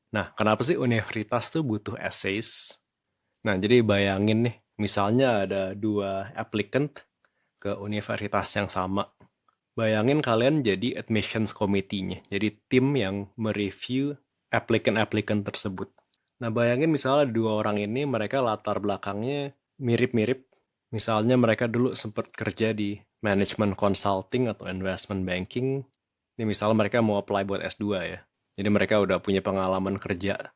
Nah, kenapa sih universitas tuh butuh essays? Nah, jadi bayangin nih, misalnya ada dua applicant ke universitas yang sama. Bayangin kalian jadi admissions committee-nya, jadi tim yang mereview applicant-applicant tersebut. Nah, bayangin misalnya dua orang ini mereka latar belakangnya mirip-mirip. Misalnya mereka dulu sempat kerja di management consulting atau investment banking. Ini misalnya mereka mau apply buat S2 ya. Jadi mereka udah punya pengalaman kerja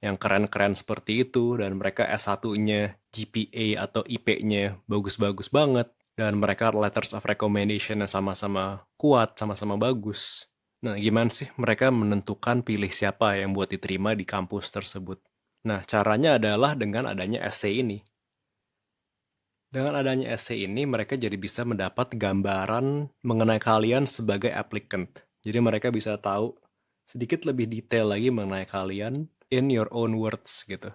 yang keren-keren seperti itu dan mereka S1-nya GPA atau IP-nya bagus-bagus banget dan mereka letters of recommendation sama-sama kuat, sama-sama bagus. Nah, gimana sih mereka menentukan pilih siapa yang buat diterima di kampus tersebut? Nah, caranya adalah dengan adanya essay ini. Dengan adanya essay ini, mereka jadi bisa mendapat gambaran mengenai kalian sebagai applicant. Jadi mereka bisa tahu sedikit lebih detail lagi mengenai kalian in your own words gitu.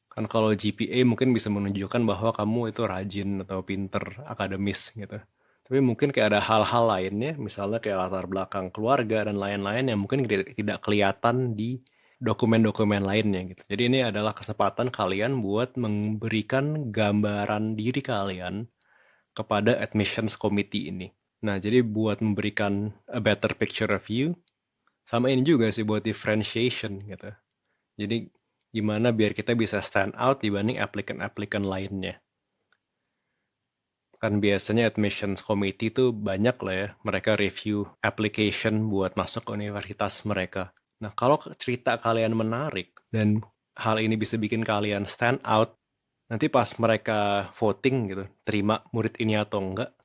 Kan kalau GPA mungkin bisa menunjukkan bahwa kamu itu rajin atau pinter akademis gitu. Tapi mungkin kayak ada hal-hal lainnya, misalnya kayak latar belakang keluarga dan lain-lain yang mungkin tidak kelihatan di dokumen-dokumen lainnya gitu. Jadi ini adalah kesempatan kalian buat memberikan gambaran diri kalian kepada admissions committee ini. Nah, jadi buat memberikan a better picture of you, sama ini juga sih buat differentiation gitu. Jadi gimana biar kita bisa stand out dibanding applicant-applicant lainnya. Kan biasanya admissions committee itu banyak lah ya, mereka review application buat masuk ke universitas mereka. Nah, kalau cerita kalian menarik dan hal ini bisa bikin kalian stand out, nanti pas mereka voting gitu, terima murid ini atau enggak,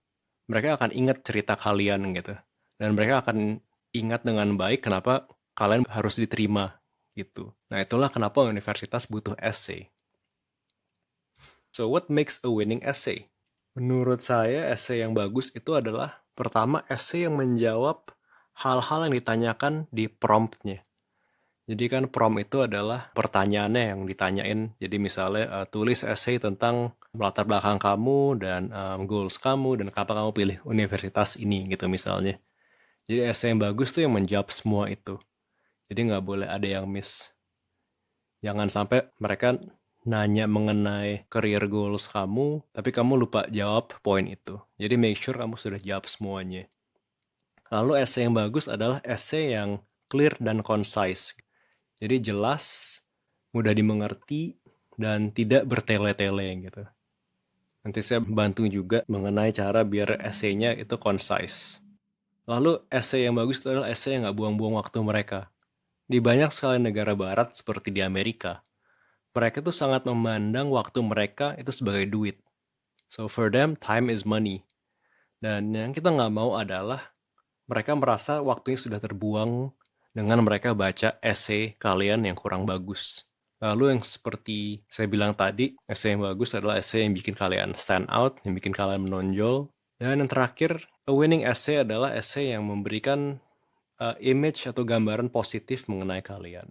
mereka akan ingat cerita kalian gitu. Dan mereka akan ingat dengan baik kenapa kalian harus diterima gitu. Nah, itulah kenapa universitas butuh essay. So, what makes a winning essay? Menurut saya, essay yang bagus itu adalah pertama essay yang menjawab hal-hal yang ditanyakan di promptnya. Jadi kan prompt itu adalah pertanyaannya yang ditanyain. Jadi misalnya tulis essay tentang latar belakang kamu dan goals kamu dan kenapa kamu pilih universitas ini gitu misalnya. Jadi essay yang bagus tuh yang menjawab semua itu. Jadi nggak boleh ada yang miss. Jangan sampai mereka nanya mengenai career goals kamu, tapi kamu lupa jawab poin itu. Jadi make sure kamu sudah jawab semuanya. Lalu essay yang bagus adalah essay yang clear dan concise. Jadi jelas, mudah dimengerti, dan tidak bertele-tele gitu. Nanti saya bantu juga mengenai cara biar essay-nya itu concise. Lalu essay yang bagus itu adalah essay yang nggak buang-buang waktu mereka. Di banyak sekali negara barat seperti di Amerika, mereka tuh sangat memandang waktu mereka itu sebagai duit. So for them, time is money. Dan yang kita nggak mau adalah mereka merasa waktunya sudah terbuang dengan mereka baca essay kalian yang kurang bagus. Lalu yang seperti saya bilang tadi, essay yang bagus adalah essay yang bikin kalian stand out, yang bikin kalian menonjol. Dan yang terakhir, a winning essay adalah essay yang memberikan image atau gambaran positif mengenai kalian.